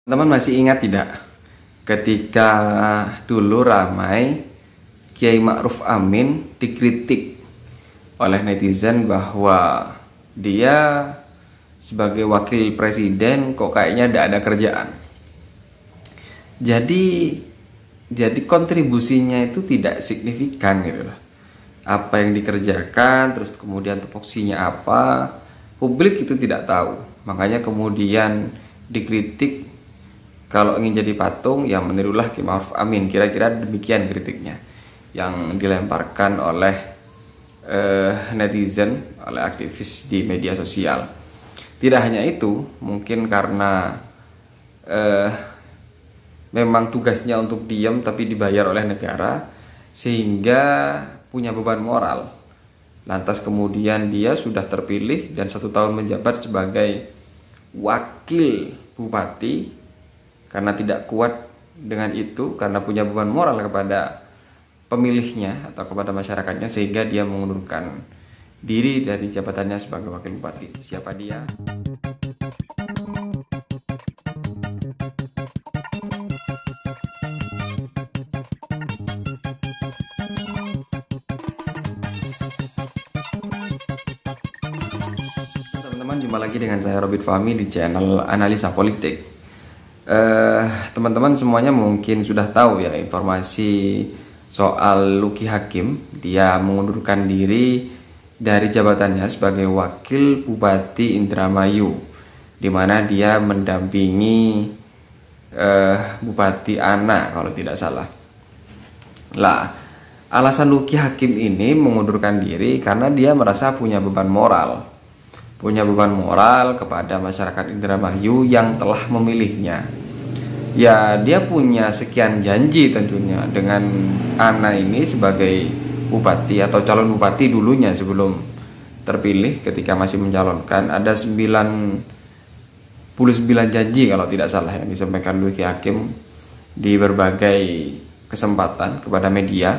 Teman masih ingat tidak ketika dulu ramai Kiai Ma'ruf Amin dikritik oleh netizen bahwa dia sebagai wakil presiden kok kayaknya tidak ada kerjaan. Jadi kontribusinya itu tidak signifikan gitu loh. Apa yang dikerjakan, terus kemudian tupoksinya apa, publik itu tidak tahu. Makanya kemudian dikritik. Kalau ingin jadi patung, ya menirulah Kiai Ma'ruf Amin. Kira-kira demikian kritiknya yang dilemparkan oleh netizen, oleh aktivis di media sosial. Tidak hanya itu, mungkin karena memang tugasnya untuk diam tapi dibayar oleh negara, sehingga punya beban moral. Lantas kemudian dia sudah terpilih dan 1 tahun menjabat sebagai wakil bupati. Karena tidak kuat dengan itu, karena punya beban moral kepada pemilihnya atau kepada masyarakatnya, sehingga dia mengundurkan diri dari jabatannya sebagai wakil bupati. Siapa dia? Teman-teman, jumpa lagi dengan saya Robert Fahmi di channel Analisa Politik. Teman-teman semuanya mungkin sudah tahu ya informasi soal Luki Hakim. Dia mengundurkan diri dari jabatannya sebagai wakil Bupati Indramayu, di mana dia mendampingi Bupati Ana kalau tidak salah. Lah, alasan Luki Hakim ini mengundurkan diri karena dia merasa punya beban moral kepada masyarakat Indramayu yang telah memilihnya. Ya, dia punya sekian janji tentunya dengan Ana ini sebagai bupati atau calon bupati dulunya sebelum terpilih. Ketika masih mencalonkan, ada 99 janji kalau tidak salah yang disampaikan Luki Hakim di berbagai kesempatan kepada media.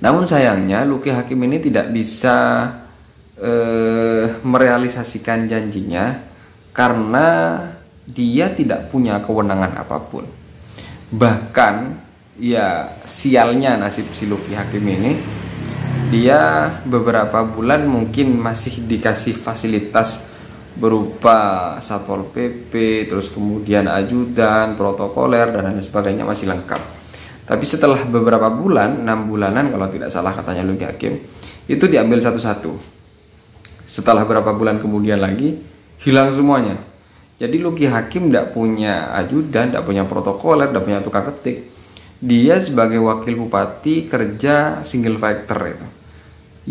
Namun sayangnya Luki Hakim ini tidak bisa merealisasikan janjinya karena dia tidak punya kewenangan apapun. Bahkan ya sialnya nasib si Luki Hakim ini, dia beberapa bulan mungkin masih dikasih fasilitas berupa Satpol PP, terus kemudian ajudan, protokoler dan lain sebagainya masih lengkap. Tapi setelah beberapa bulan, 6 bulanan kalau tidak salah katanya Luki Hakim, itu diambil satu-satu. Setelah beberapa bulan kemudian lagi hilang semuanya. Jadi Luki Hakim tidak punya ajudan, tidak punya protokoler, tidak punya tukang ketik. Dia sebagai wakil bupati kerja single factor itu.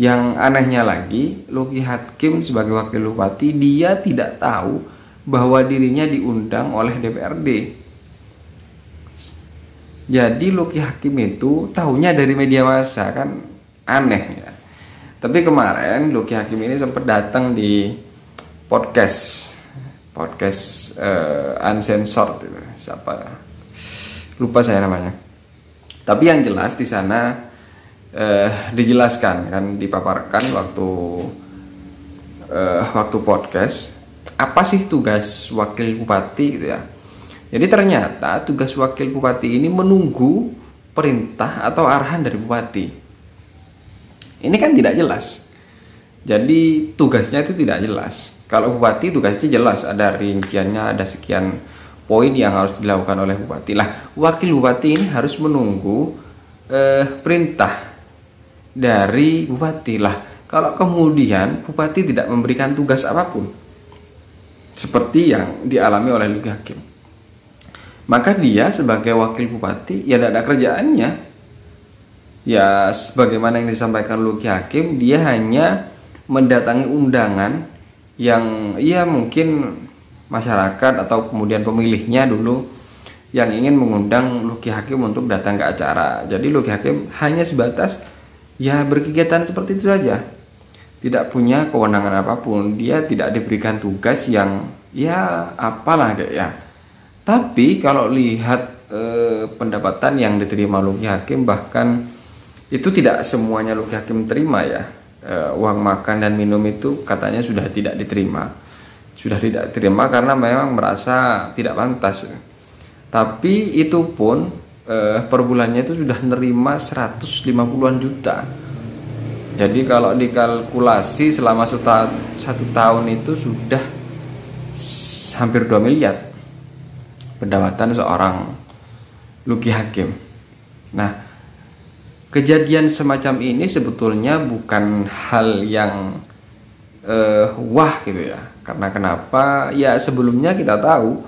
Yang anehnya lagi, Luki Hakim sebagai wakil bupati dia tidak tahu bahwa dirinya diundang oleh DPRD. Jadi Luki Hakim itu tahunya dari media massa, kan aneh ya. Tapi kemarin Luki Hakim ini sempat datang di podcast Uncensored itu. Siapa? Lupa saya namanya. Tapi yang jelas di sana dijelaskan, kan dipaparkan waktu podcast apa sih tugas wakil bupati gitu ya. Jadi ternyata tugas wakil bupati ini menunggu perintah atau arahan dari bupati. Ini kan tidak jelas. Jadi tugasnya itu tidak jelas. Kalau bupati tugasnya jelas, ada rinciannya, ada sekian poin yang harus dilakukan oleh bupati. Lah, wakil bupati ini harus menunggu perintah dari bupati. Lah, kalau kemudian bupati tidak memberikan tugas apapun, seperti yang dialami oleh Luki Hakim, maka dia sebagai wakil bupati ya tidak ada kerjaannya. Ya, sebagaimana yang disampaikan Luki Hakim, dia hanya mendatangi undangan yang ya mungkin masyarakat atau kemudian pemilihnya dulu yang ingin mengundang Luki Hakim untuk datang ke acara. Jadi Luki Hakim hanya sebatas ya berkegiatan seperti itu saja. Tidak punya kewenangan apapun. Dia tidak diberikan tugas yang ya apalah kayak ya. Tapi kalau lihat pendapatan yang diterima Luki Hakim, bahkan itu tidak semuanya Luki Hakim terima ya. Uang makan dan minum itu katanya sudah tidak diterima. sudah tidak terima karena memang merasa tidak pantas. Tapi itu pun per bulannya itu sudah nerima 150-an juta. Jadi kalau dikalkulasi selama 1 tahun itu sudah hampir 2 miliar pendapatan seorang Luki Hakim. Nah, kejadian semacam ini sebetulnya bukan hal yang wah gitu ya. Karena kenapa? Ya sebelumnya kita tahu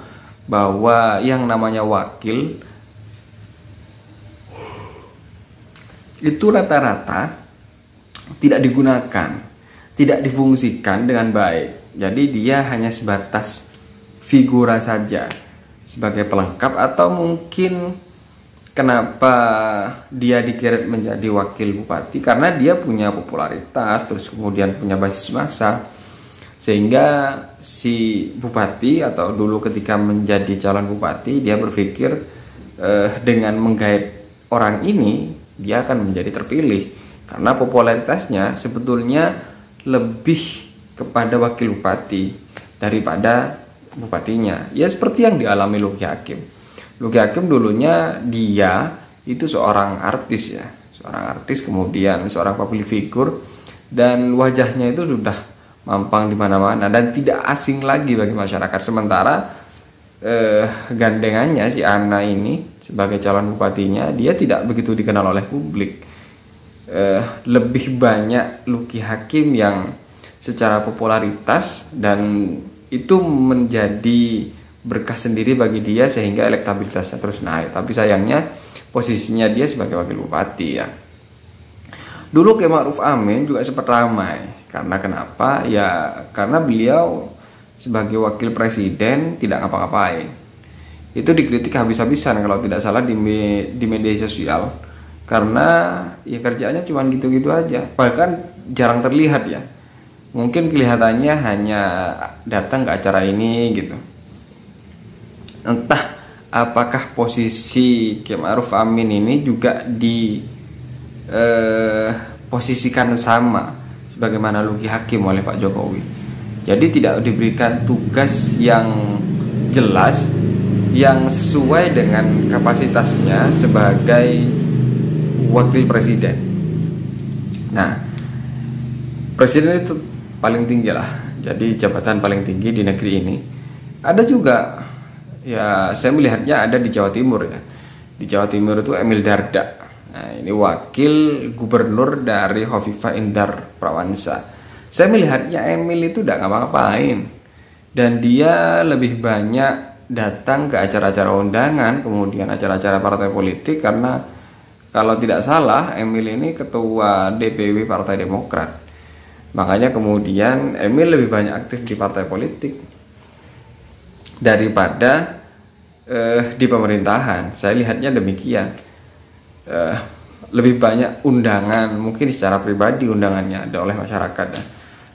bahwa yang namanya wakil itu rata-rata tidak digunakan, tidak difungsikan dengan baik. Jadi dia hanya sebatas figura saja sebagai pelengkap, atau mungkin kenapa dia dikirim menjadi wakil bupati karena dia punya popularitas, terus kemudian punya basis massa, sehingga si bupati atau dulu ketika menjadi calon bupati dia berpikir dengan menggait orang ini dia akan menjadi terpilih karena popularitasnya sebetulnya lebih kepada wakil bupati daripada bupatinya. Ya seperti yang dialami Luki Hakim. Luki Hakim dulunya dia itu seorang artis ya, seorang artis, kemudian seorang public figure, dan wajahnya itu sudah mampang di mana-mana dan tidak asing lagi bagi masyarakat. Sementara gandengannya si Ana ini sebagai calon bupatinya dia tidak begitu dikenal oleh publik. Lebih banyak Luki Hakim yang secara popularitas, dan itu menjadi berkah sendiri bagi dia sehingga elektabilitasnya terus naik. Tapi sayangnya posisinya dia sebagai wakil bupati ya. Dulu Kiai Ma'ruf Amin juga sempat ramai. Karena kenapa? Ya karena beliau sebagai wakil presiden tidak ngapa-ngapain. Itu dikritik habis-habisan kalau tidak salah di media sosial. Karena ya kerjaannya cuma gitu-gitu aja. Bahkan jarang terlihat ya. Mungkin kelihatannya hanya datang ke acara ini gitu. Entah apakah posisi Kiai Ma'ruf Amin ini juga posisikan sama sebagaimana Luki Hakim oleh Pak Jokowi. Jadi tidak diberikan tugas yang jelas, yang sesuai dengan kapasitasnya sebagai wakil presiden. Nah, presiden itu paling tinggi lah, jadi jabatan paling tinggi di negeri ini. Ada juga, ya saya melihatnya ada di Jawa Timur ya. Di Jawa Timur itu Emil Dardak. Nah, ini wakil gubernur dari Hovifah Indar Parawansa. Saya melihatnya Emil itu tidak ngapa-ngapain, dan dia lebih banyak datang ke acara-acara undangan, kemudian acara-acara partai politik, karena kalau tidak salah Emil ini ketua DPW Partai Demokrat. Makanya kemudian Emil lebih banyak aktif di partai politik daripada di pemerintahan. Saya lihatnya demikian. Lebih banyak undangan, mungkin secara pribadi undangannya ada oleh masyarakat ya,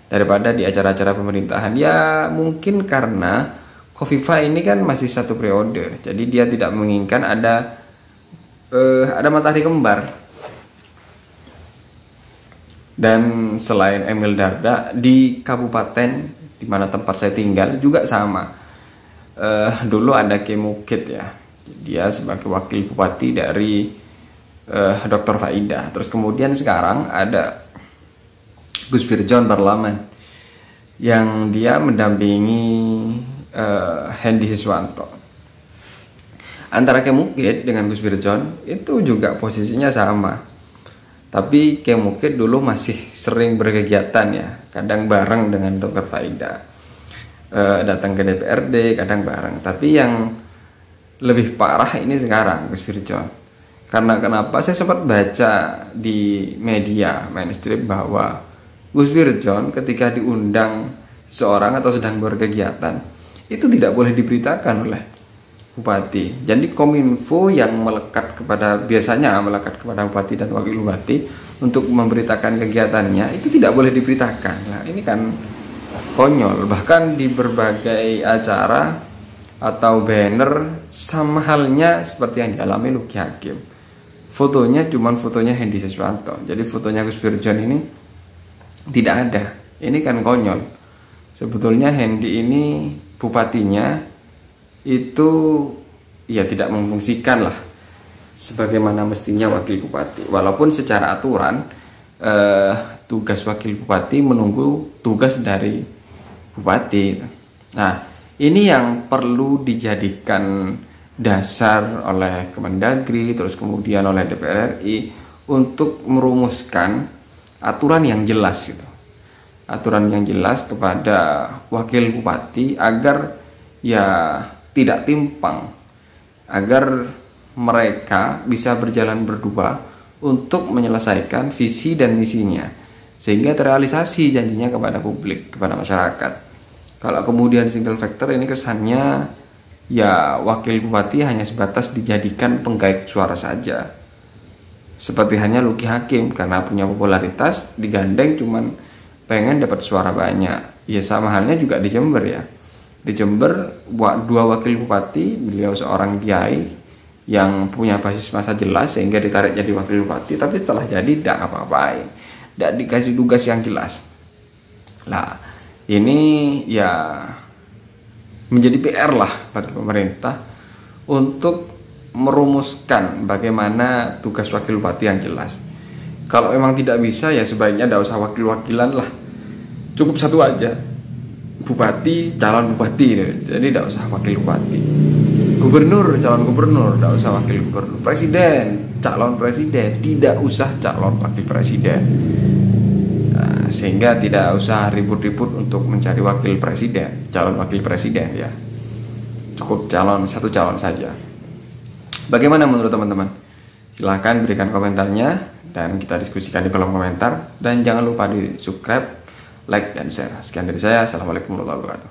daripada di acara-acara pemerintahan. Ya mungkin karena Khofifah ini kan masih 1 periode, jadi dia tidak menginginkan ada matahari kembar. Dan selain Emil Dardak, di kabupaten di mana tempat saya tinggal juga sama. Dulu ada Kiai Mukid ya, dia sebagai wakil bupati dari Dr. Faidah. Terus kemudian sekarang ada Gus Firjon Barlaman yang dia mendampingi Hendy Siswanto. Antara Kiai Mukid dengan Gus Firjon itu juga posisinya sama. Tapi Kiai Mukid dulu masih sering berkegiatan ya, kadang bareng dengan Dr. Faidah, datang ke DPRD kadang bareng. Tapi yang lebih parah ini sekarang Gus Firjon. Karena kenapa? Saya sempat baca di media mainstream bahwa Gus Firjon ketika diundang seorang atau sedang berkegiatan itu tidak boleh diberitakan oleh bupati. Jadi Kominfo yang biasanya melekat kepada bupati dan wakil bupati untuk memberitakan kegiatannya itu tidak boleh diberitakan. Nah, ini kan konyol. Bahkan di berbagai acara atau banner sama halnya seperti yang dialami Luki Hakim. Fotonya cuman fotonya Hendy Siswanto. Jadi fotonya Gus Firjon ini tidak ada. Ini kan konyol. Sebetulnya Hendy ini bupatinya itu ya tidak memfungsikan lah sebagaimana mestinya wakil bupati. Walaupun secara aturan tugas wakil bupati menunggu tugas dari bupati. Nah, ini yang perlu dijadikan dasar oleh Kemendagri, terus kemudian oleh DPR RI untuk merumuskan aturan yang jelas gitu. Aturan yang jelas kepada wakil bupati agar ya tidak timpang, agar mereka bisa berjalan berdua untuk menyelesaikan visi dan misinya sehingga terrealisasi janjinya kepada publik, kepada masyarakat. Kalau kemudian single factor ini kesannya ya wakil bupati hanya sebatas dijadikan penggait suara saja. Seperti hanya Luki Hakim karena punya popularitas digandeng cuman pengen dapat suara banyak. Ya sama halnya juga di Jember ya. Di Jember dua wakil bupati, beliau seorang kiai yang punya basis massa jelas sehingga ditarik jadi wakil bupati, tapi setelah jadi tidak apa-apain, tidak dikasih tugas yang jelas. Nah, ini ya menjadi PR lah bagi pemerintah untuk merumuskan bagaimana tugas wakil bupati yang jelas. Kalau memang tidak bisa ya sebaiknya tidak usah wakil-wakilan lah, cukup satu aja, bupati, calon bupati, jadi tidak usah wakil bupati. Gubernur, calon gubernur, tidak usah wakil gubernur. Presiden, calon presiden, tidak usah calon wakil presiden. Nah, sehingga tidak usah ribut-ribut untuk mencari wakil presiden, calon wakil presiden ya. Cukup satu calon saja. Bagaimana menurut teman-teman? Silahkan berikan komentarnya dan kita diskusikan di kolom komentar. Dan jangan lupa di subscribe, like, dan share. Sekian dari saya. Assalamualaikum warahmatullahi wabarakatuh.